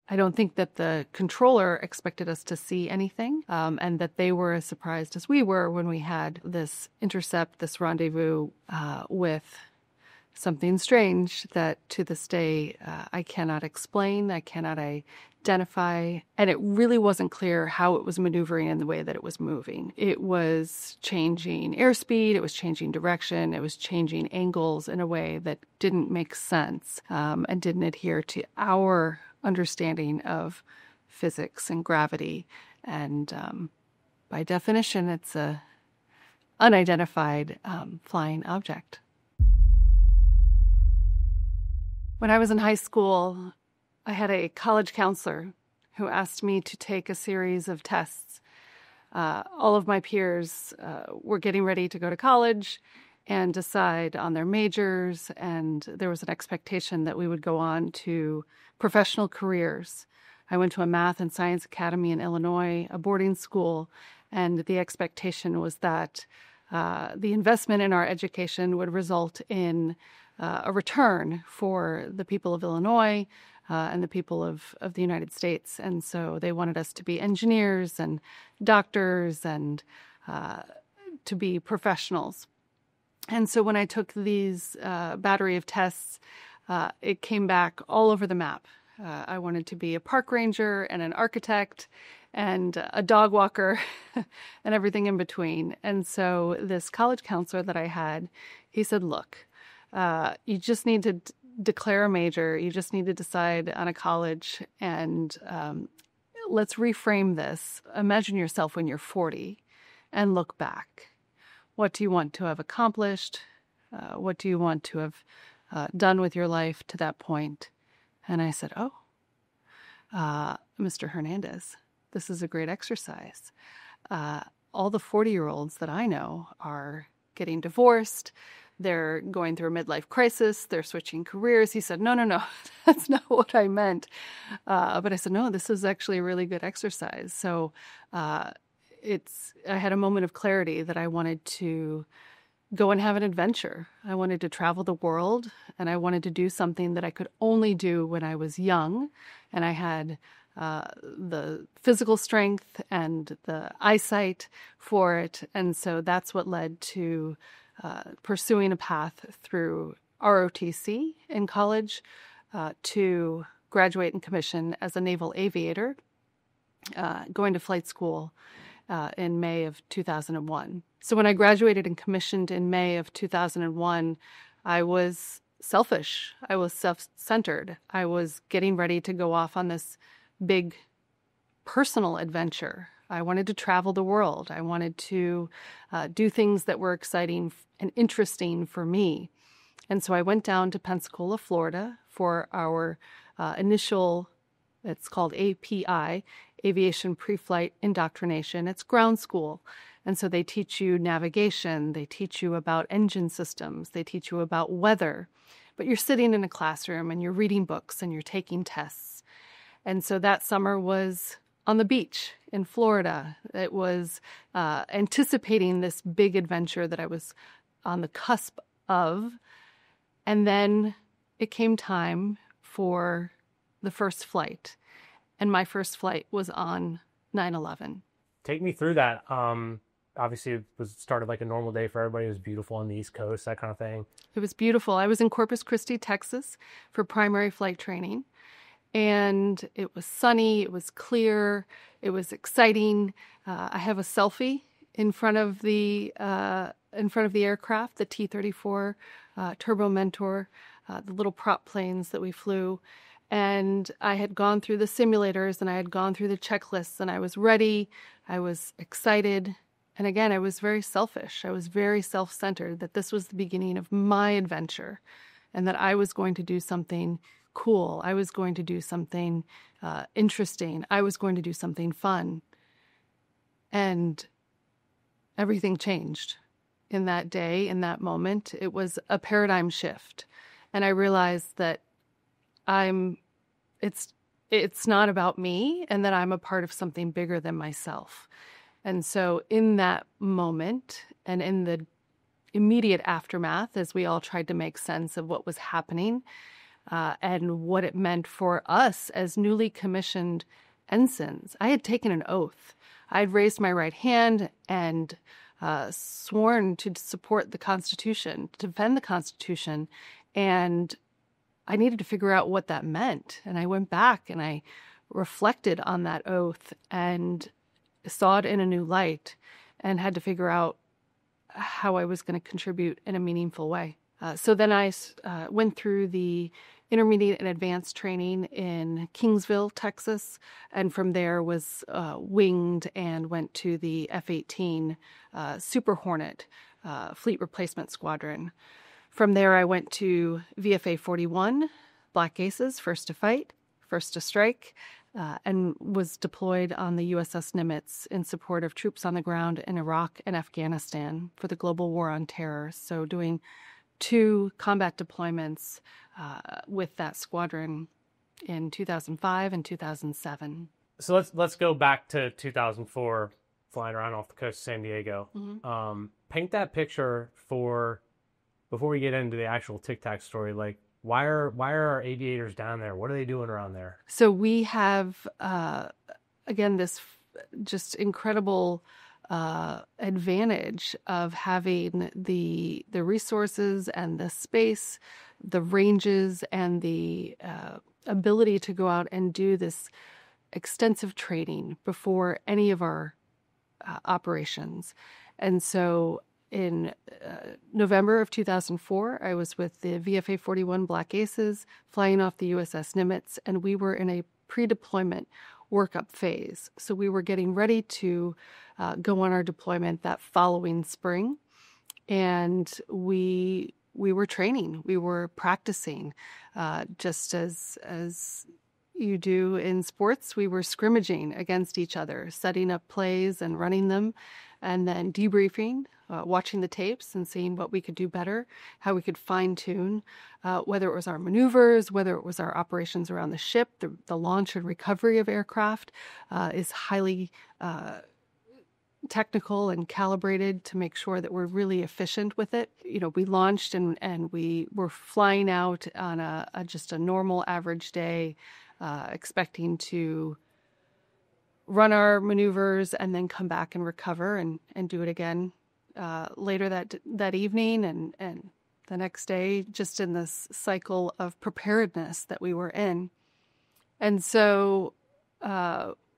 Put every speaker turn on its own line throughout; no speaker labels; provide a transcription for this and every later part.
I don't think that the controller expected us to see anything, and that they were as surprised as we were when we had this intercept, this rendezvous with something strange that to this day I cannot explain, I cannot identify, and it really wasn't clear how it was maneuvering in the way that it was moving. It was changing airspeed, it was changing direction, it was changing angles in a way that didn't make sense and didn't adhere to our understanding of physics and gravity. And by definition, it's a unidentified flying object. When I was in high school, I had a college counselor who asked me to take a series of tests. All of my peers were getting ready to go to college and decide on their majors, and there was an expectation that we would go on to professional careers. I went to a math and science academy in Illinois, a boarding school, and the expectation was that the investment in our education would result in a return for the people of Illinois and the people of the United States. And so they wanted us to be engineers and doctors and to be professionals. And so when I took these battery of tests, it came back all over the map. I wanted to be a park ranger and an architect and a dog walker and everything in between. And so this college counselor that I had, he said, look, you just need to declare a major. You just need to decide on a college. And let's reframe this. Imagine yourself when you're 40 and look back. What do you want to have accomplished? What do you want to have done with your life to that point? And I said, Mr. Hernandez, this is a great exercise. All the 40-year-olds that I know are getting divorced. They're going through a midlife crisis. They're switching careers. He said, no, that's not what I meant. But I said, no, this is actually a really good exercise. So I had a moment of clarity that I wanted to go and have an adventure. I wanted to travel the world, and I wanted to do something that I could only do when I was young, and I had the physical strength and the eyesight for it. And so that's what led to pursuing a path through ROTC in college to graduate and commission as a naval aviator, going to flight school in May of 2001. So when I graduated and commissioned in May of 2001, I was selfish. I was self-centered. I was getting ready to go off on this big personal adventure. I wanted to travel the world. I wanted to do things that were exciting and interesting for me. And so I went down to Pensacola, Florida for our initial, it's called API, Aviation Pre-Flight Indoctrination. It's ground school. And so they teach you navigation. They teach you about engine systems. They teach you about weather. But you're sitting in a classroom and you're reading books and you're taking tests. And so that summer was on the beach in Florida. It was anticipating this big adventure that I was on the cusp of. And then it came time for the first flight. And my first flight was on 9/11.
Take me through that. Obviously, it started like a normal day for everybody. It was beautiful on the East Coast, that kind of thing.
It was beautiful. I was in Corpus Christi, Texas for primary flight training. And it was sunny, it was clear, it was exciting. I have a selfie in front of the aircraft, the T-34 Turbo Mentor, the little prop planes that we flew. And I had gone through the simulators and I had gone through the checklists and I was ready. I was excited. And again, I was very selfish. I was very self-centered that this was the beginning of my adventure and that I was going to do something cool. I was going to do something interesting. I was going to do something fun. And everything changed in that day, in that moment. It was a paradigm shift. And I realized that it's not about me and that I'm a part of something bigger than myself. And so in that moment and in the immediate aftermath, as we all tried to make sense of what was happening, and what it meant for us as newly commissioned ensigns. I had taken an oath. I had raised my right hand and sworn to support the Constitution, to defend the Constitution, and I needed to figure out what that meant. And I went back and I reflected on that oath and saw it in a new light and had to figure out how I was going to contribute in a meaningful way. So then I went through the intermediate and advanced training in Kingsville, Texas, and from there was winged and went to the F-18 Super Hornet Fleet Replacement Squadron. From there, I went to VFA 41, Black Aces, first to fight, first to strike, and was deployed on the USS Nimitz in support of troops on the ground in Iraq and Afghanistan for the global war on terror. So doing 2 combat deployments with that squadron in 2005 and 2007.
So let's go back to 2004, flying around off the coast of San Diego.
Mm-hmm.
Paint that picture for, before we get into the actual Tic Tac story, like why are our aviators down there? What are they doing around there?
So we have, again, this just incredible advantage of having the resources and the space, the ranges, and the ability to go out and do this extensive training before any of our operations. And so in November of 2004, I was with the VFA 41 Black Aces flying off the USS Nimitz, and we were in a pre-deployment workup phase. So we were getting ready to go on our deployment that following spring, and we were training, we were practicing, just as you do in sports. We were scrimmaging against each other, setting up plays and running them, and then debriefing, watching the tapes and seeing what we could do better, how we could fine-tune, whether it was our maneuvers, whether it was our operations around the ship. The launch and recovery of aircraft is highly technical and calibrated to make sure that we're really efficient with it. You know, we launched and we were flying out on just a normal average day, expecting to run our maneuvers and then come back and recover and do it again later that evening and the next day, just in this cycle of preparedness that we were in. And so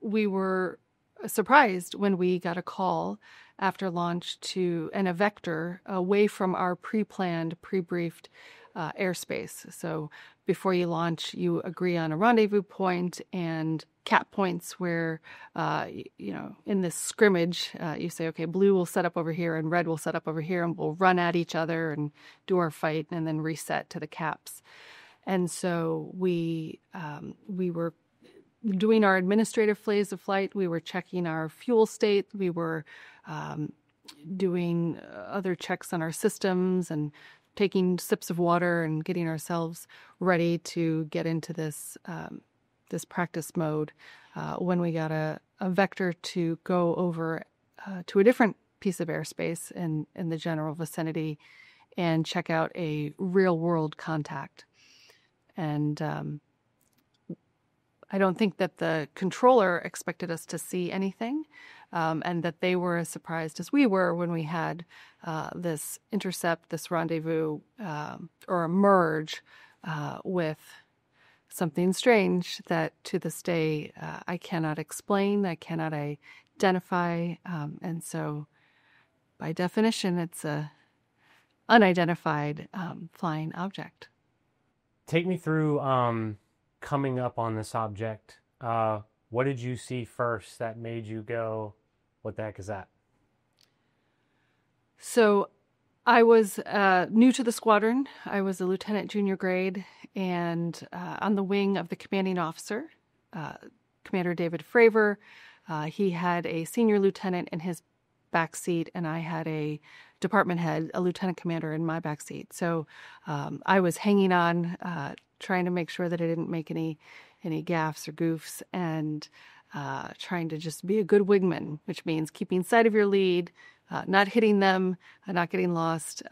we were surprised when we got a call after launch and a vector away from our pre-planned, pre-briefed airspace. So before you launch, you agree on a rendezvous point and cap points where, in this scrimmage, you say, okay, blue will set up over here and red will set up over here, and we'll run at each other and do our fight and then reset to the caps. And so we were doing our administrative phase of flight. We were checking our fuel state. We were doing other checks on our systems and taking sips of water and getting ourselves ready to get into this practice mode when we got a vector to go over to a different piece of airspace in the general vicinity and check out a real-world contact. And I don't think that the controller expected us to see anything, and that they were as surprised as we were when we had this intercept, this rendezvous, or a merge with something strange that to this day I cannot explain, I cannot identify, and so by definition it's a unidentified flying object.
Take me through coming up on this object. What did you see first that made you go, what the heck is that?
So I was new to the squadron. I was a lieutenant junior grade and on the wing of the commanding officer, Commander David Fravor. He had a senior lieutenant in his backseat, and I had a department head, a lieutenant commander in my backseat. So I was hanging on, trying to make sure that I didn't make any gaffes or goofs, and trying to just be a good wingman, which means keeping sight of your lead, not hitting them, not getting lost,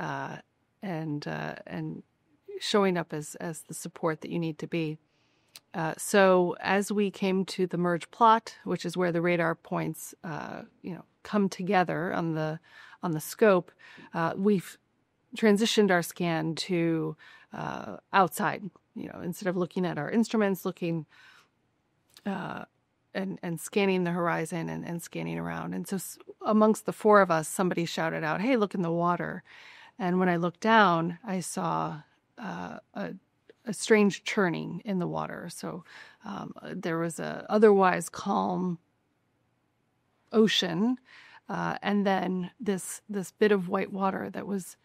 and showing up as the support that you need to be. So as we came to the merge plot, which is where the radar points, come together on the scope, we've transitioned our scan to outside. Instead of looking at our instruments, looking and scanning the horizon and scanning around. And so amongst the four of us, somebody shouted out, "Hey, look in the water." And when I looked down, I saw a strange churning in the water. So there was a otherwise calm ocean, and then this bit of white water that was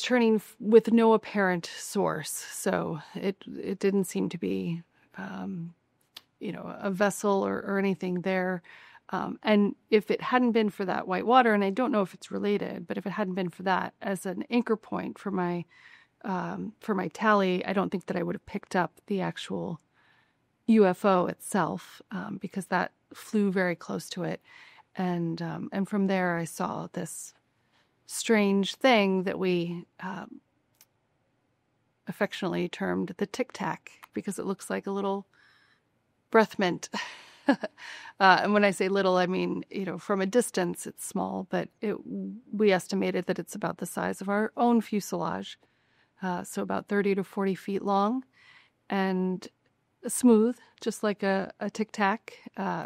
churning with no apparent source. So it didn't seem to be a vessel or anything there. And if it hadn't been for that white water, and I don't know if it's related, but if it hadn't been for that as an anchor point for my tally, I don't think that I would have picked up the actual UFO itself, because that flew very close to it. And from there, I saw this strange thing that we affectionately termed the Tic Tac, because it looks like a little breath mint. And when I say little, I mean, from a distance, it's small, but we estimated that it's about the size of our own fuselage. So about 30 to 40 feet long and smooth, just like a Tic Tac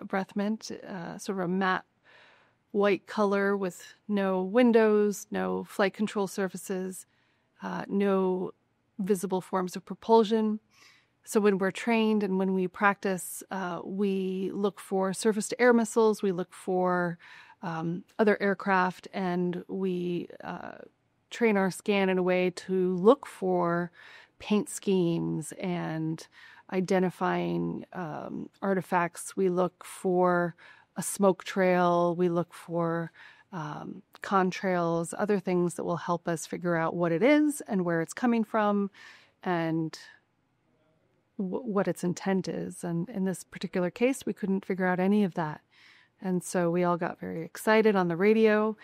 breath mint, sort of a matte white color with no windows, no flight control surfaces, no visible forms of propulsion. So when we're trained and when we practice, we look for surface-to-air missiles, we look for other aircraft, and we train our scan in a way to look for paint schemes and identifying artifacts. We look for a smoke trail. We look for contrails, other things that will help us figure out what it is and where it's coming from and what its intent is. And in this particular case, we couldn't figure out any of that. And so we all got very excited on the radio,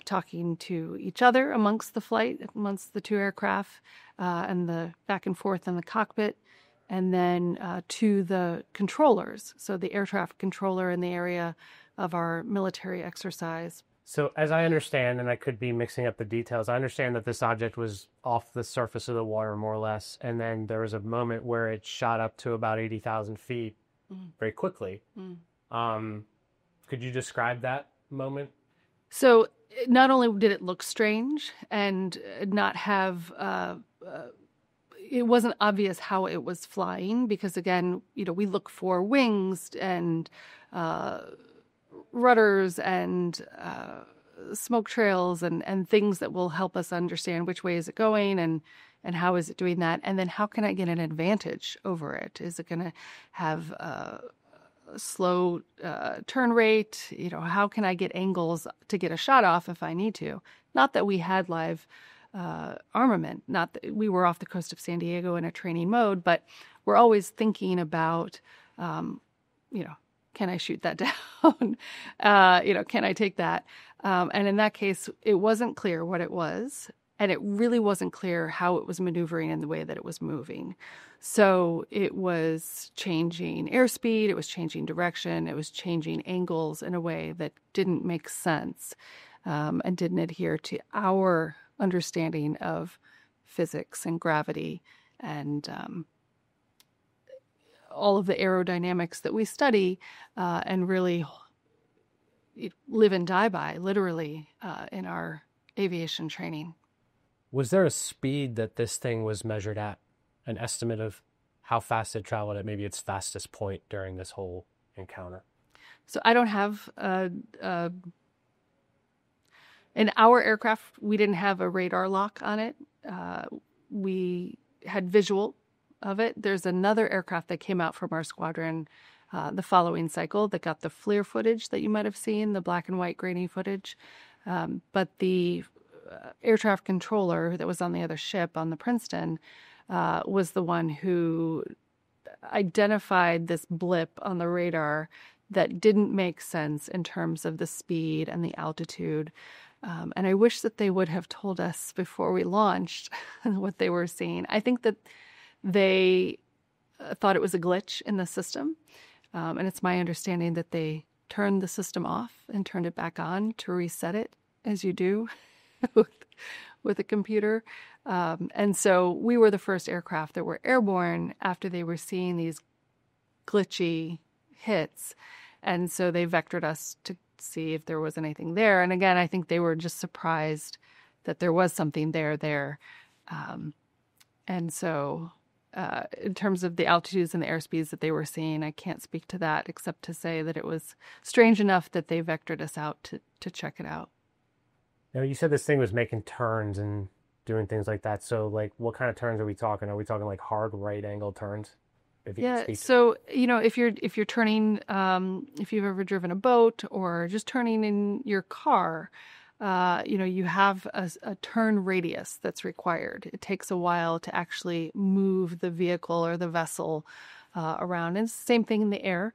talking to each other amongst the flight, amongst the two aircraft, and the back and forth in the cockpit, and then to the controllers. So the air traffic controller in the area of our military exercise.
So as I understand, and I could be mixing up the details, I understand that this object was off the surface of the water more or less, and then there was a moment where it shot up to about 80,000 feet very quickly. Could you describe that moment?
So not only did it look strange and not have, it wasn't obvious how it was flying because, again, we look for wings and rudders and smoke trails and things that will help us understand which way is it going and how is it doing that. And then how can I get an advantage over it? Is it going to have a slow turn rate? How can I get angles to get a shot off if I need to? Not that we had live armament, not that we were off the coast of San Diego in a training mode, but we're always thinking about, can I shoot that down? Can I take that? And in that case, it wasn't clear what it was, and it really wasn't clear how it was maneuvering in the way that it was moving. So it was changing airspeed, it was changing direction, it was changing angles in a way that didn't make sense and didn't adhere to our understanding of physics and gravity and all of the aerodynamics that we study and really live and die by, literally, in our aviation training.
Was there a speed that this thing was measured at? An estimate of how fast it traveled at maybe its fastest point during this whole encounter?
So I don't have in our aircraft, we didn't have a radar lock on it. We had visual of it. There's another aircraft that came out from our squadron the following cycle that got the FLIR footage that you might have seen, the black and white grainy footage. But the air traffic controller that was on the other ship on the Princeton was the one who identified this blip on the radar that didn't make sense in terms of the speed and the altitude. And I wish that they would have told us before we launched what they were seeing. I think that they thought it was a glitch in the system. And it's my understanding that they turned the system off and turned it back on to reset it, as you do with a computer. And so we were the first aircraft that were airborne after they were seeing these glitchy hits. And so they vectored us to see if there was anything there. And again, I think they were just surprised that there was something there. And so in terms of the altitudes and the airspeeds that they were seeing, I can't speak to that except to say that it was strange enough that they vectored us out to check it out.
Now, you said this thing was making turns and doing things like that. So, like, what kind of turns are we talking? Are we talking like hard right angle turns?
Yeah. So, if you're turning, if you've ever driven a boat or just turning in your car, you have a turn radius that's required. It takes a while to actually move the vehicle or the vessel around. And it's the same thing in the air.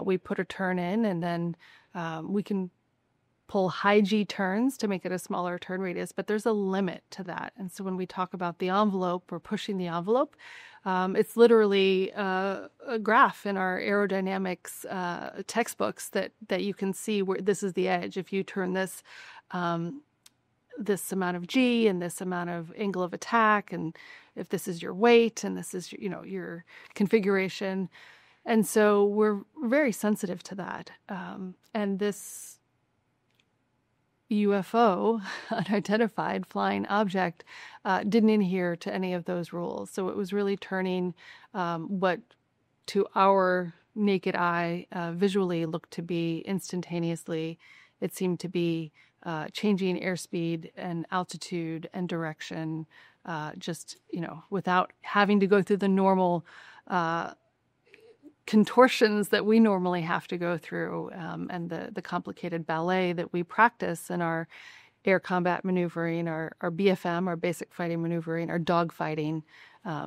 We put a turn in, and then we can pull high G turns to make it a smaller turn radius, but there's a limit to that. And so when we talk about the envelope or pushing the envelope, it's literally a graph in our aerodynamics textbooks that you can see where this is the edge. If you turn this this amount of G and this amount of angle of attack, and if this is your weight and this is your configuration. And so we're very sensitive to that. And this UFO, unidentified flying object, didn't adhere to any of those rules. So it was really turning what to our naked eye visually looked to be instantaneously. It seemed to be changing airspeed and altitude and direction, just, without having to go through the normal contortions that we normally have to go through, and the complicated ballet that we practice in our air combat maneuvering, our BFM, our basic fighting maneuvering, our dog fighting,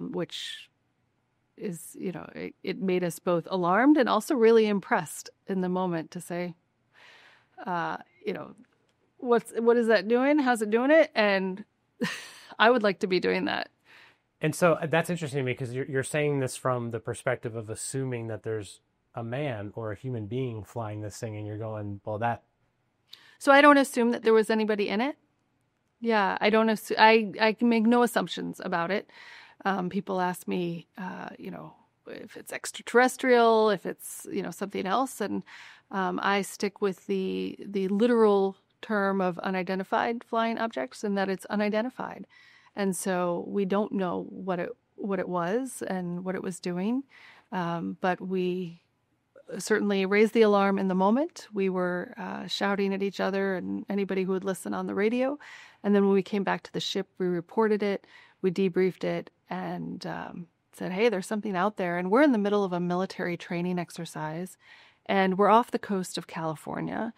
which is, it made us both alarmed and also really impressed in the moment to say, what is that doing? How's it doing it? And I would like to be doing that.
And so that's interesting to me because you're saying this from the perspective of assuming that there's a man or a human being flying this thing, and you're going, well, that.
So I don't assume that there was anybody in it. Yeah, I don't assume. I can make no assumptions about it. People ask me, if it's extraterrestrial, if it's something else, and I stick with the literal term of unidentified flying objects, and that it's unidentified. And so we don't know what it was and what it was doing, but we certainly raised the alarm in the moment. We were shouting at each other and anybody who would listen on the radio. And then when we came back to the ship, we reported it, we debriefed it, and said, hey, there's something out there. And we're in the middle of a military training exercise, and we're off the coast of California.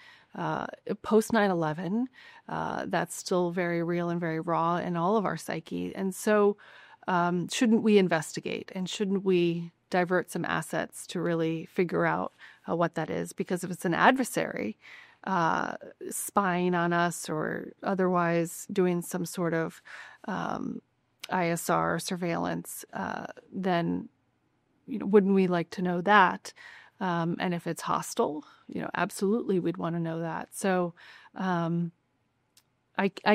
Post 9/11, that's still very real and very raw in all of our psyche. And so shouldn't we investigate, and shouldn't we divert some assets to really figure out what that is? Because if it's an adversary spying on us or otherwise doing some sort of ISR surveillance, then wouldn't we like to know that? And if it's hostile, absolutely we'd want to know that. So I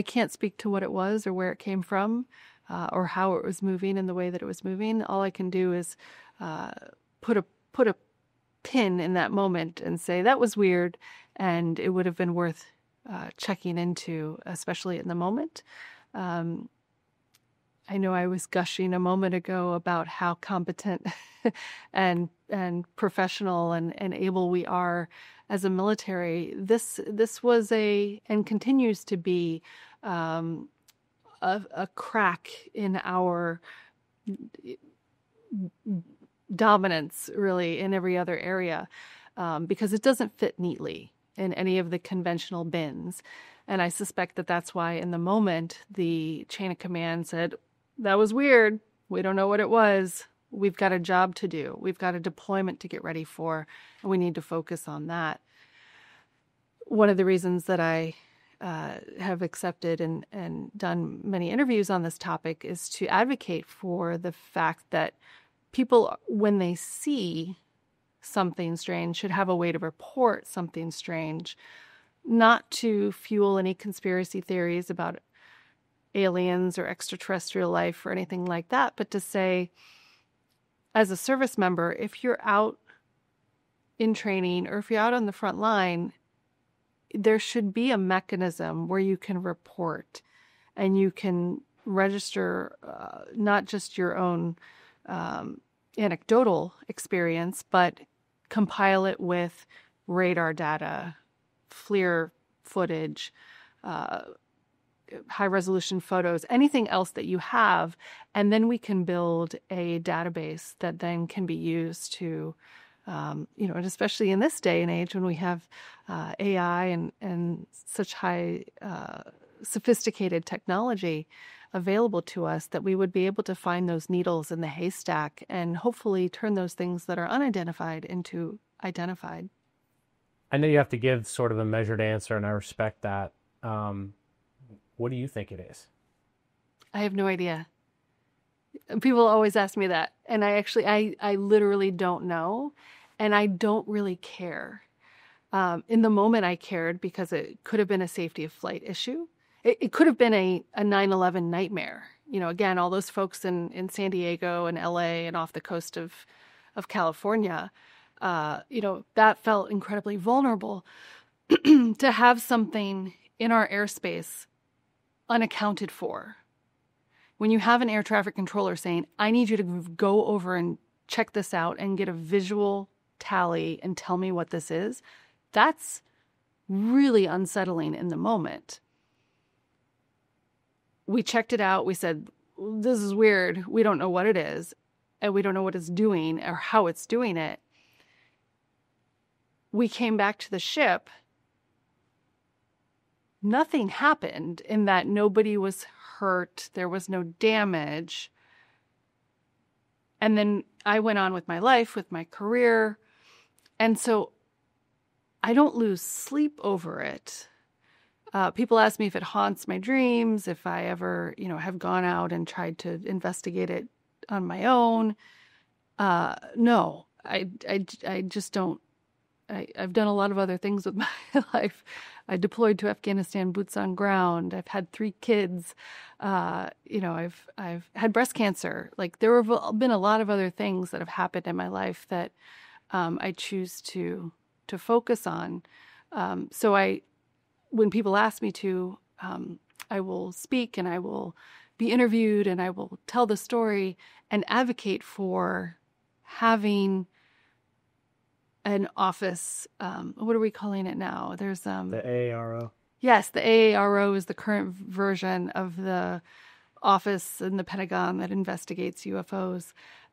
can't speak to what it was or where it came from or how it was moving in the way that it was moving. All I can do is put a pin in that moment and say that was weird, and it would have been worth checking into, especially in the moment. I know I was gushing a moment ago about how competent and professional and able we are as a military. This was and continues to be a crack in our dominance, really, in every other area, because it doesn't fit neatly in any of the conventional bins. And I suspect that that's why in the moment the chain of command said, that was weird. We don't know what it was. We've got a job to do. We've got a deployment to get ready for, and we need to focus on that. One of the reasons that I have accepted and done many interviews on this topic is to advocate for the fact that people, when they see something strange, should have a way to report something strange, not to fuel any conspiracy theories about aliens or extraterrestrial life or anything like that, but to say, as a service member, if you're out in training or if you're out on the front line, there should be a mechanism where you can report and you can register not just your own anecdotal experience, but compile it with radar data, FLIR footage, high-resolution photos, anything else that you have, and then we can build a database that then can be used to, and especially in this day and age when we have AI and such high sophisticated technology available to us, that we would be able to find those needles in the haystack and hopefully turn those things that are unidentified into identified.
I know you have to give sort of a measured answer, and I respect that. What do you think it is?
I have no idea. People always ask me that, and I literally don't know, and I don't really care. In the moment I cared because it could have been a safety of flight issue. It could have been a 9/11 nightmare. Again, all those folks in San Diego and LA and off the coast of California, that felt incredibly vulnerable to have something in our airspace unaccounted for. When you have an air traffic controller saying, I need you to go over and check this out and get a visual tally and tell me what this is, that's really unsettling in the moment. We checked it out. We said, this is weird. We don't know what it is, and we don't know what it's doing or how it's doing it. We came back to the ship. Nothing happened in that nobody was hurt. There was no damage. And then I went on with my life, with my career. And so I don't lose sleep over it. People ask me if it haunts my dreams, if I ever, have gone out and tried to investigate it on my own. No, I just don't. I've done a lot of other things with my life. I deployed to Afghanistan, boots on ground. I've had 3 kids. I've had breast cancer. Like, there have been a lot of other things that have happened in my life that I choose to focus on. So when people ask me to, I will speak and I will be interviewed and I will tell the story and advocate for having an office. What are we calling it now? There's the
AARO.
Yes, the AARO is the current version of the office in the Pentagon that investigates UFOs.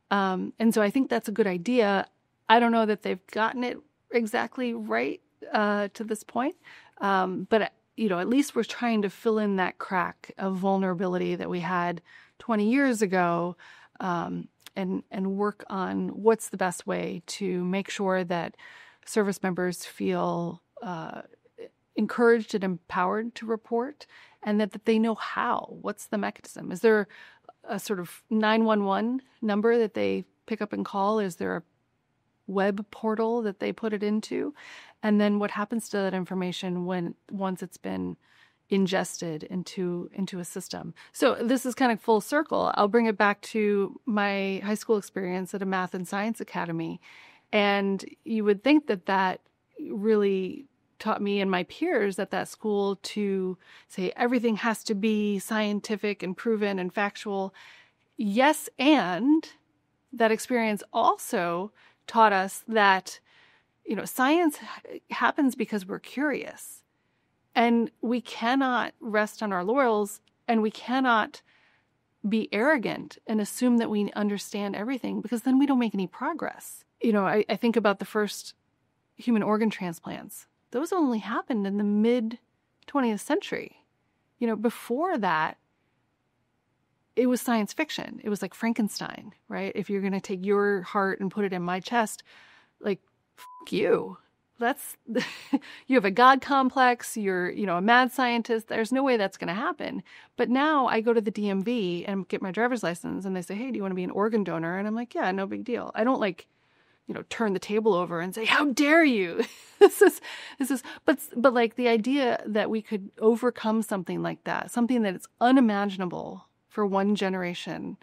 And so I think that's a good idea. I don't know that they've gotten it exactly right to this point. But at least we're trying to fill in that crack of vulnerability that we had 20 years ago, and work on what's the best way to make sure that service members feel encouraged and empowered to report, and that they know how. What's the mechanism? Is there a sort of 911 number that they pick up and call? Is there a web portal that they put it into? And then what happens to that information once it's been ingested into a system? So this is kind of full circle. I'll bring it back to my high school experience at a math and science academy. And you would think that really taught me and my peers at that school to say everything has to be scientific and proven and factual. Yes, and that experience also taught us that, science happens because we're curious. And we cannot rest on our laurels, and we cannot be arrogant and assume that we understand everything, because then we don't make any progress. I think about the first human organ transplants. Those only happened in the mid-20th century. Before that, it was science fiction. It was like Frankenstein, right? If you're going to take your heart and put it in my chest, like, f*** you. that's you have a God complex, you're, a mad scientist. There's no way that's going to happen. But now I go to the DMV and get my driver's license and they say, hey, do you want to be an organ donor? And I'm like, yeah, no big deal. I don't turn the table over and say, how dare you? But like the idea that we could overcome something like that, something that it's unimaginable for one generation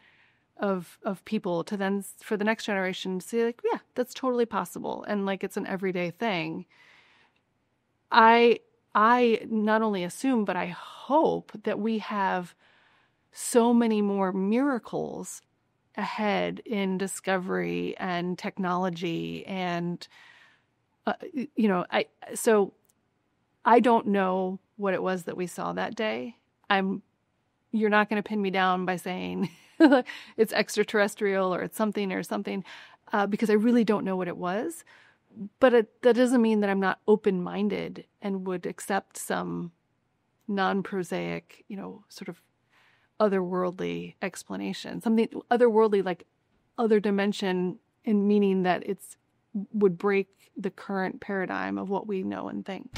of people to then for the next generation to say like, yeah, that's totally possible. And like, it's an everyday thing. I not only assume, but I hope that we have so many more miracles ahead in discovery and technology. And, I don't know what it was that we saw that day. You're not going to pin me down by saying it's extraterrestrial or it's something, because I really don't know what it was. But that doesn't mean that I'm not open-minded and would accept some non-prosaic, sort of otherworldly explanation. Something otherworldly, like other dimension, in meaning that would break the current paradigm of what we know and think.